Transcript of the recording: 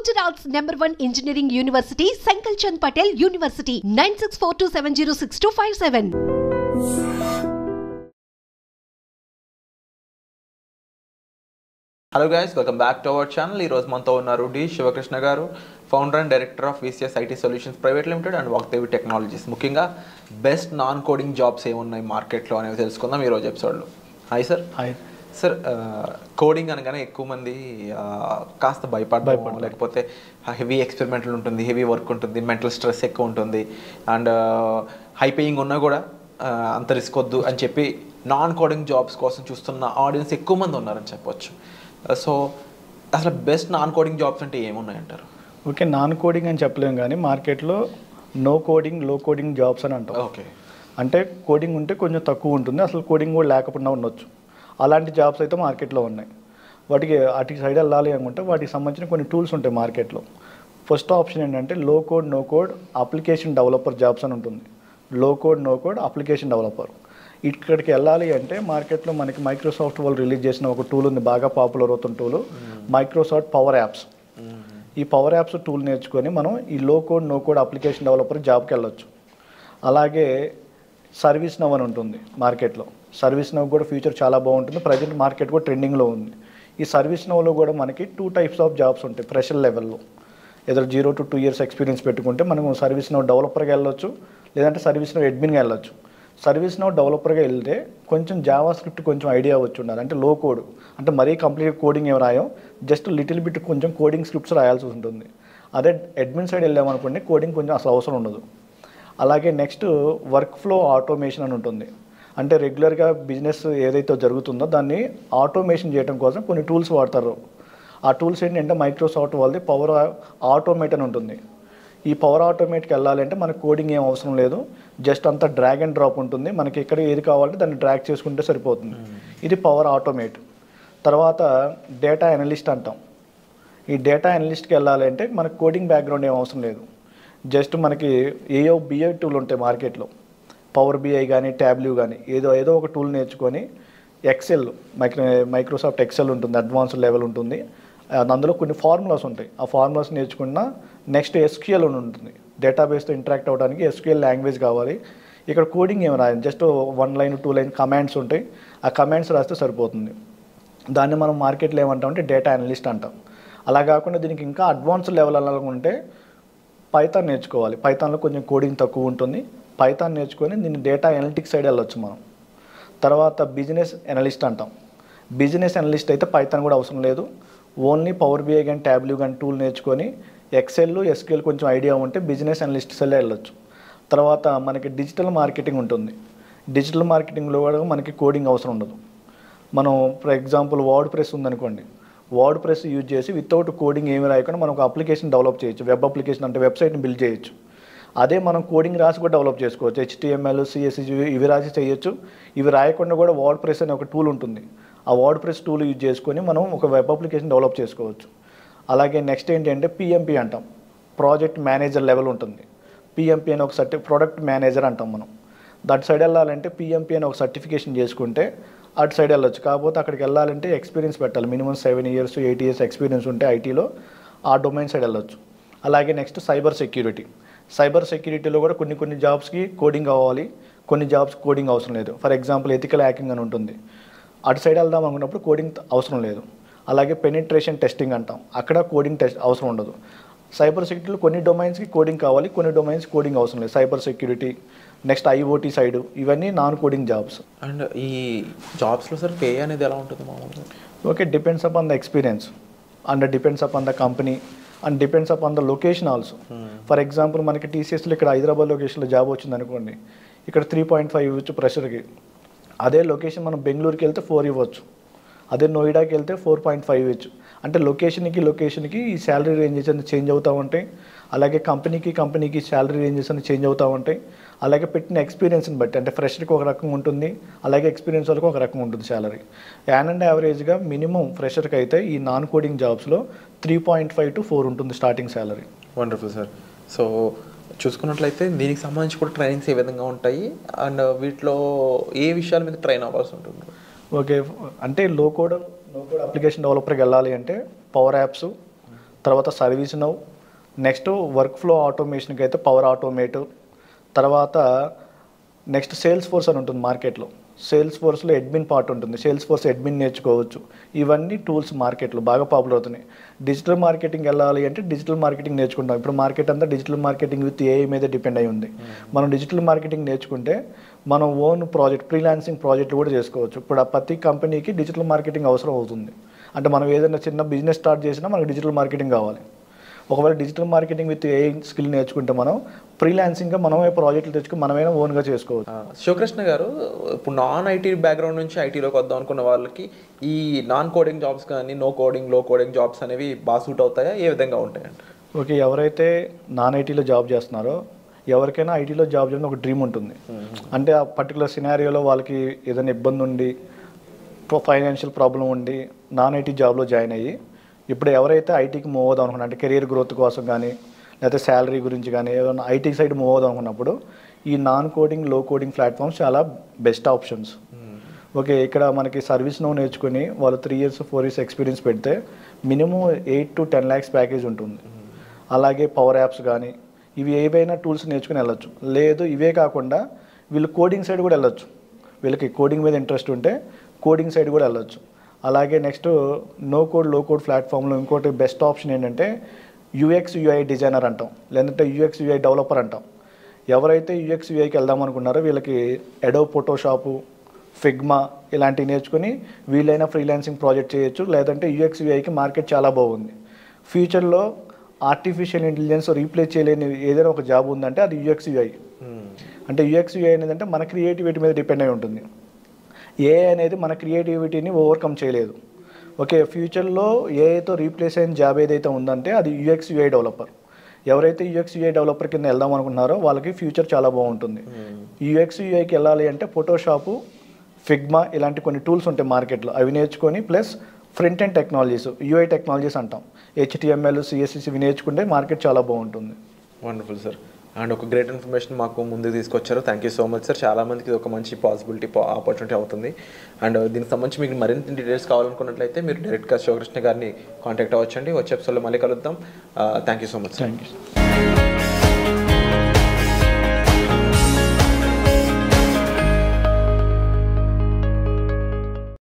Gujarat's #1 engineering university, Sankalchand Patel University, 9642706257. Hello guys, welcome back to our channel. ఈరోజు మనతో ఉన్నారు D Sivakrishna గారు, founder and director of VCS IT solutions private limited and Vagdevi technologies. ముఖ్యంగా best non coding jobs ఏమున్నాయి మార్కెట్లో అనేవి తెలుసుకుందాం ఈరోజు ఎపిసోడ్లో. Hi sir. Hi sir, coding అనగానే ఎక్కువ మంది కాస్త భయపడడం, లేకపోతే హెవీ ఎక్స్పెరిమెంటల్ ఉంటుంది, హెవీ వర్క్ ఉంటుంది, మెంటల్ స్ట్రెస్ ఎక్కువ ఉంటుంది, అండ్ హై పేయింగ్ ఉన్నా కూడా అంత రిస్క్ వద్దు అని చెప్పి నాన్ కోడింగ్ జాబ్స్ కోసం చూస్తున్న ఆడియన్స్ ఎక్కువ మంది ఉన్నారని చెప్పొచ్చు. సో అసలు బెస్ట్ నాన్ కోడింగ్ జాబ్స్ అంటే ఏమున్నాయంటారు? ఓకే, నాన్ కోడింగ్ అని చెప్పలేము కానీ మార్కెట్లో నో కోడింగ్, లో కోడింగ్ జాబ్స్ అని అంటాం. ఓకే, అంటే కోడింగ్ ఉంటే కొంచెం తక్కువ ఉంటుంది, అసలు కోడింగ్ కూడా లేకుండా ఉండొచ్చు. అలాంటి జాబ్స్ అయితే మార్కెట్లో ఉన్నాయి. వాటి సైడ్ వెళ్ళాలి అనుకుంటే వాటికి సంబంధించిన కొన్ని టూల్స్ ఉంటాయి మార్కెట్లో. ఫస్ట్ ఆప్షన్ ఏంటంటే low code, no code application developer jobs అని ఉంటుంది. Low code, no code application developer. ఇక్కడికి వెళ్ళాలి అంటే మార్కెట్లో మనకి మైక్రోసాఫ్ట్ వాళ్ళు రిలీజ్ చేసిన ఒక టూల్ ఉంది, బాగా పాపులర్ అవుతున్న టూల్, మైక్రోసాఫ్ట్ పవర్ యాప్స్. ఈ పవర్ యాప్స్ టూల్ నేర్చుకొని మనం ఈ low code, no code application developer జాబ్కి వెళ్ళొచ్చు. అలాగే సర్వీస్ నవ్ అని ఉంటుంది మార్కెట్లో. సర్వీస్ నవ్ కూడా ఫ్యూచర్ చాలా బాగుంటుంది, ప్రజెంట్ మార్కెట్ కూడా ట్రెండింగ్లో ఉంది. ఈ సర్వీస్ నవ్లో కూడా మనకి 2 types ఆఫ్ జాబ్స్ ఉంటాయి ఫ్రెషర్ లెవెల్లో. ఏదో 0 to 2 years ఎక్స్పీరియన్స్ పెట్టుకుంటే మనం సర్వీస్ నవ్ డెవలపర్గా వెళ్ళొచ్చు, లేదంటే సర్వీస్ నవ్ అడ్మిన్గా వెళ్ళొచ్చు. సర్వీస్ నవ్ డెవలపర్గా వెళ్తే కొంచెం జావా స్క్రిప్ట్ కొంచెం ఐడియా వచ్చి ఉండాలి, అంటే లో కోడ్, అంటే మరీ కంప్లీట్ కోడింగ్ ఏమి రాయం, జస్ట్ లిటిల్ బిట్ కొంచెం కోడింగ్ స్క్రిప్ట్స్ రాయాల్సి ఉంటుంది. అదే అడ్మిన్ సైడ్ వెళ్ళామనుకోండి కోడింగ్ కొంచెం అసలు అవసరం ఉండదు. అలాగే నెక్స్ట్ వర్క్ ఫ్లో ఆటోమేషన్ అని ఉంటుంది. అంటే రెగ్యులర్గా బిజినెస్ ఏదైతే జరుగుతుందో దాన్ని ఆటోమేషన్ చేయడం కోసం కొన్ని టూల్స్ వాడతారు. ఆ టూల్స్ ఏంటంటే మైక్రోసాఫ్ట్ వాళ్ళది పవర్ ఆటోమేట్ అని ఉంటుంది. ఈ పవర్ ఆటోమేట్కి వెళ్ళాలంటే మనకు కోడింగ్ ఏం అవసరం లేదు, జస్ట్ అంతా డ్రాగ్ అండ్ డ్రాప్ ఉంటుంది. మనకి ఎక్కడ ఏది కావాలంటే దాన్ని డ్రాగ్ చేసుకుంటే సరిపోతుంది. ఇది పవర్ ఆటోమేట్. తర్వాత డేటా అనలిస్ట్ అంటాం. ఈ డేటా అనలిస్ట్కి వెళ్ళాలంటే మనకు కోడింగ్ బ్యాక్గ్రౌండ్ ఏం అవసరం లేదు, జస్ట్ మనకి ఏయో బిఐ టూల్ ఉంటాయి మార్కెట్లో, పవర్ బిఐ కానీ ట్యాబ్ల్యూ కానీ ఏదో ఒక టూల్ నేర్చుకొని ఎక్సెల్, మైక్రోసాఫ్ట్ ఎక్సెల్ ఉంటుంది, అడ్వాన్స్డ్ లెవెల్ ఉంటుంది. అందులో కొన్ని ఫార్ములాస్ ఉంటాయి, ఆ ఫార్ములాస్ నేర్చుకున్న నెక్స్ట్ SQL అని ఉంటుంది. డేటాబేస్తో ఇంటరాక్ట్ అవ్వడానికి SQL లాంగ్వేజ్ కావాలి. ఇక్కడ కోడింగ్ ఏమి రాయాలి, జస్ట్ 1 line 2 line కమాండ్స్ ఉంటాయి, ఆ కమాండ్స్ రాస్తే సరిపోతుంది. దాన్ని మనం మార్కెట్లో ఏమంటామంటే డేటా అనలిస్ట్ అంటాం. అలా కాకుండా దీనికి ఇంకా అడ్వాన్స్డ్ లెవెల్ అలాగుంటే పైథాన్ నేర్చుకోవాలి. పైథాన్లో కొంచెం కోడింగ్ తక్కువ ఉంటుంది. పైథాన్ నేర్చుకొని దీన్ని డేటా అనలిటిక్స్ సైడ్ వెళ్ళొచ్చు మనం. తర్వాత బిజినెస్ అనలిస్ట్ అంటాం. బిజినెస్ అనలిస్ట్ అయితే పైథాన్ కూడా అవసరం లేదు, ఓన్లీ పవర్ బిఐ కానీ ట్యాబ్ల్యూ కానీ టూల్ నేర్చుకొని ఎక్సెల్, SQL కొంచెం ఐడియా ఉంటే బిజినెస్ అనలిస్ట్ సైడ్ వెళ్ళొచ్చు. తర్వాత మనకి డిజిటల్ మార్కెటింగ్ ఉంటుంది. డిజిటల్ మార్కెటింగ్లో కూడా మనకి కోడింగ్ అవసరం ఉండదు. మనం ఫర్ ఎగ్జాంపుల్ వర్డ్ ప్రెస్ ఉందనుకోండి, వర్డ్ ప్రెస్ యూజ్ చేసి వితౌట్ కోడింగ్ ఏమి రాయకుండా మనం ఒక అప్లికేషన్ డెవలప్ చేయొచ్చు. వెబ్ అప్లికేషన్ అంటే వెబ్సైట్ని బిల్డ్ చేయొచ్చు. అదే మనం కోడింగ్ రాసి కూడా డెవలప్ చేసుకోవచ్చు. HTML, CSS ఇవి రాసి చేయొచ్చు. ఇవి రాయకుండా కూడా వర్డ్ ప్రెస్ అనే ఒక టూల్ ఉంటుంది, ఆ వర్డ్ ప్రెస్ టూల్ యూజ్ చేసుకొని మనం ఒక వెబ్ అప్లికేషన్ డెవలప్ చేసుకోవచ్చు. అలాగే నెక్స్ట్ ఏంటంటే PMP అంటాం, ప్రాజెక్ట్ మేనేజర్ లెవెల్ ఉంటుంది. PMP అని ఒక ప్రొడక్ట్ మేనేజర్ అంటాం మనం. దట్ సైడ్ వెళ్ళాలంటే PMP అని ఒక సర్టిఫికేషన్ చేసుకుంటే అటు సైడ్ వెళ్ళొచ్చు. కాకపోతే అక్కడికి వెళ్ళాలంటే ఎక్స్పీరియన్స్ పెట్టాలి, మినిమం 7 years 8 years ఎక్స్పీరియన్స్ ఉంటే ఐటీలో ఆ డొమైన్ సైడ్ వెళ్ళొచ్చు. అలాగే నెక్స్ట్ సైబర్ సెక్యూరిటీ. సైబర్ సెక్యూరిటీలో కూడా కొన్ని జాబ్స్కి కోడింగ్ కావాలి, కొన్ని జాబ్స్ కోడింగ్ అవసరం లేదు. ఫర్ ఎగ్జాంపుల్ ఎథికల్ హ్యాకింగ్ అని ఉంటుంది, అటు సైడ్ వెళ్దాం అనుకున్నప్పుడు కోడింగ్ అవసరం లేదు. అలాగే పెనిట్రేషన్ టెస్టింగ్ అంటాం, అక్కడ కోడింగ్ టెస్ట్ అవసరం ఉండదు. సైబర్ సెక్యూరిటీలో కొన్ని డొమైన్స్కి కోడింగ్ కావాలి, కొన్ని డొమైన్స్ కోడింగ్ అవసరం లేదు. Cyber security, next IoT side, ఇవన్నీ నాన్ కోడింగ్ జాబ్స్. అండ్ ఈ జాబ్స్లో సార్ పే అనేది ఎలా ఉంటుంది మామూలుగా? Okay, depends upon the experience and depends upon the company and depends upon the location also. For example మనకి TCSలో ఇక్కడ హైదరాబాద్ లొకేషన్లో జాబ్ వచ్చింది అనుకోండి, ఇక్కడ 3.5 ఇవ్వచ్చు ప్రెషర్కి. అదే లొకేషన్ మనం బెంగళూరుకి వెళ్తే 4 ఇవ్వచ్చు, అదే నోయిడాకి వెళ్తే 4.5 ఇవ్వచ్చు. అంటే లొకేషన్కి ఈ శాలరీ రేంజెస్ అన్ని చేంజ్ అవుతూ ఉంటాయి. అలాగే కంపెనీకి శాలరీ రేంజెస్ అన్ని చేంజ్ అవుతూ ఉంటాయి. అలాగే పెట్టిన ఎక్స్పీరియన్స్ని బట్టి, అంటే ఫ్రెషర్కి ఒక రకంగా ఉంటుంది, అలాగే ఎక్స్పీరియన్స్ వాళ్ళకి ఒక రకంగా ఉంటుంది శాలరీ. యావరేజ్గా మినిమం ఫ్రెషర్కి అయితే ఈ నాన్ కోడింగ్ జాబ్స్లో 3.5 to 4 ఉంటుంది starting salary. Wonderful sir. So చూసుకున్నట్లయితే దీనికి సంబంధించి కూడా ట్రైనింగ్స్ ఏ విధంగా ఉంటాయి అండ్ వీటిలో ఏ విషయాల మీద ట్రైన్ అవ్వాల్సి ఉంటుంది? ఓకే, అంటే లో కోడ్ అప్లికేషన్ డెవలపర్కి వెళ్ళాలి అంటే పవర్ యాప్స్, తర్వాత service now, next work flow ఆటోమేషన్కి అయితే పవర్ ఆటోమేట్, తర్వాత నెక్స్ట్ సేల్స్ ఫోర్స్ అని ఉంటుంది మార్కెట్లో. సేల్స్ ఫోర్స్లో అడ్మిన్ పార్ట్ ఉంటుంది, సేల్స్ ఫోర్స్ అడ్మిన్ నేర్చుకోవచ్చు. ఇవన్నీ టూల్స్ మార్కెట్లో బాగా పాపులర్ అవుతున్నాయి. డిజిటల్ మార్కెటింగ్ వెళ్ళాలి అంటే డిజిటల్ మార్కెటింగ్ నేర్చుకుంటాం. ఇప్పుడు మార్కెట్ అంతా డిజిటల్ మార్కెటింగ్ విత్ ఏఐ మీద డిపెండ్ అయి ఉంది. మనం డిజిటల్ మార్కెటింగ్ నేర్చుకుంటే మనం ఓన్ ప్రాజెక్ట్, ఫ్రీలాన్సింగ్ ప్రాజెక్టులు కూడా చేసుకోవచ్చు. ఇప్పుడు ఆ ప్రతి కంపెనీకి డిజిటల్ మార్కెటింగ్ అవసరం అవుతుంది. అంటే మనం ఏదైనా చిన్న బిజినెస్ స్టార్ట్ చేసినా మనకు డిజిటల్ మార్కెటింగ్ కావాలి. ఒకవేళ digital marketing with AI skill నేర్చుకుంటే మనం ఫ్రీలాన్సింగ్గా మనమే ప్రాజెక్టులు తెచ్చుకుని మనమైనా ఓన్గా చేసుకోవచ్చు. శివకృష్ణ గారు, ఇప్పుడు నాన్ ఐటీ బ్యాక్గ్రౌండ్ నుంచి ఐటీలోకి వద్దాం అనుకున్న వాళ్ళకి ఈ నాన్ కోడింగ్ జాబ్స్ కానీ నో కోడింగ్, లో కోడింగ్ జాబ్స్ అనేవి బాగా సూట్ అవుతాయా? ఏ విధంగా ఉంటాయండి? ఓకే, ఎవరైతే నాన్ ఐటీలో జాబ్ చేస్తున్నారో ఎవరికైనా ఐటీలో జాబ్ చేయడం ఒక డ్రీమ్ ఉంటుంది. అంటే ఆ పర్టికులర్ సినారియోలో వాళ్ళకి ఏదైనా ఇబ్బంది ఉండి, ఫైనాన్షియల్ ప్రాబ్లం ఉండి నాన్ ఐటీ జాబ్లో జాయిన్ అయ్యి ఇప్పుడు ఎవరైతే ఐటీకి మూవ్ అవుదాం అనుకున్నా, అంటే కెరీర్ గ్రోత్ కోసం కానీ లేకపోతే శాలరీ గురించి కానీ ఏదైనా ఐటీ సైడ్ మూవ్ అవుదాం అనుకున్నప్పుడు ఈ నాన్ కోడింగ్, లో కోడింగ్ ప్లాట్ఫామ్స్ చాలా బెస్ట్ ఆప్షన్స్. ఓకే, ఇక్కడ మనకి సర్వీస్ నో నేర్చుకుని వాళ్ళు 3 years 4 years ఎక్స్పీరియన్స్ పెడితే మినిమం 8 to 10 lakhs ప్యాకేజ్ ఉంటుంది. అలాగే పవర్ యాప్స్ కానీ ఇవి ఏవైనా టూల్స్ నేర్చుకుని వెళ్ళొచ్చు. లేదు ఇవే కాకుండా వీళ్ళు కోడింగ్ సైడ్ కూడా వెళ్ళొచ్చు. వీళ్ళకి కోడింగ్ మీద ఇంట్రెస్ట్ ఉంటే కోడింగ్ సైడ్ కూడా వెళ్ళొచ్చు. అలాగే నెక్స్ట్ నో కోడ్, లో కోడ్ ప్లాట్ఫామ్లో ఇంకోటి బెస్ట్ ఆప్షన్ ఏంటంటే యూఎక్స్ యూఐ డిజైనర్ అంటాం, లేదంటే యూఎక్స్ యూఐ డెవలపర్ అంటాం. ఎవరైతే యూఎక్స్ యూఐకి వెళ్దాం అనుకున్నారో వీళ్ళకి అడోబ్ ఫోటోషాపు, ఫిగ్మా ఇలాంటివి నేర్చుకుని వీళ్ళైనా ఫ్రీలాన్సింగ్ ప్రాజెక్ట్ చేయొచ్చు. లేదంటే యూఎక్స్ యూఐకి మార్కెట్ చాలా బాగుంది. ఫ్యూచర్లో ఆర్టిఫిషియల్ ఇంటెలిజెన్స్ రీప్లేస్ చేయలేని ఏదైనా ఒక జాబ్ ఉందంటే అది యూఎక్స్ యూఐ. అంటే యూఎక్స్ యూఐ అనేది మన క్రియేటివిటీ మీద డిపెండ్ అయి ఉంటుంది. ఏఐ అనేది మన క్రియేటివిటీని ఓవర్కమ్ చేయలేదు. ఓకే, ఫ్యూచర్లో ఏఐతో రీప్లేస్ అయిన జాబ్ ఏదైతే ఉందంటే అది యూఎక్స్ యూఐ డెవలపర్. ఎవరైతే యూఎక్స్ యూఐ డెవలపర్ కింద వెళ్దాం అనుకున్నారో వాళ్ళకి ఫ్యూచర్ చాలా బాగుంటుంది. యూఎక్స్ యూఐకి వెళ్ళాలి అంటే ఫోటోషాపు, ఫిగ్మా ఇలాంటి కొన్ని టూల్స్ ఉంటాయి మార్కెట్లో, అవి నేర్చుకొని plus front end technologies, UI technologies అంటాం, HTML, CSS ఇవి నేర్చుకుంటే మార్కెట్ చాలా బాగుంటుంది. Wonderful sir. అండ్ ఒక గ్రేట్ ఇన్ఫర్మేషన్ మాకు ముందు తీసుకొచ్చారు. Thank you so much sir. చాలామందికి ఇది ఒక మంచి పాసిబిలిటీ, ఆపర్చునిటీ అవుతుంది. అండ్ దీనికి సంబంధించి మీకు మరింత డీటెయిల్స్ కావాలనుకున్నట్లయితే మీరు డైరెక్ట్గా శివకృష్ణ గారిని కాంటాక్ట్ అవ్వచ్చండి. వచ్చే ఎపిసోడ్లో మళ్ళీ కలుద్దాం. Thank you so much. Thank you.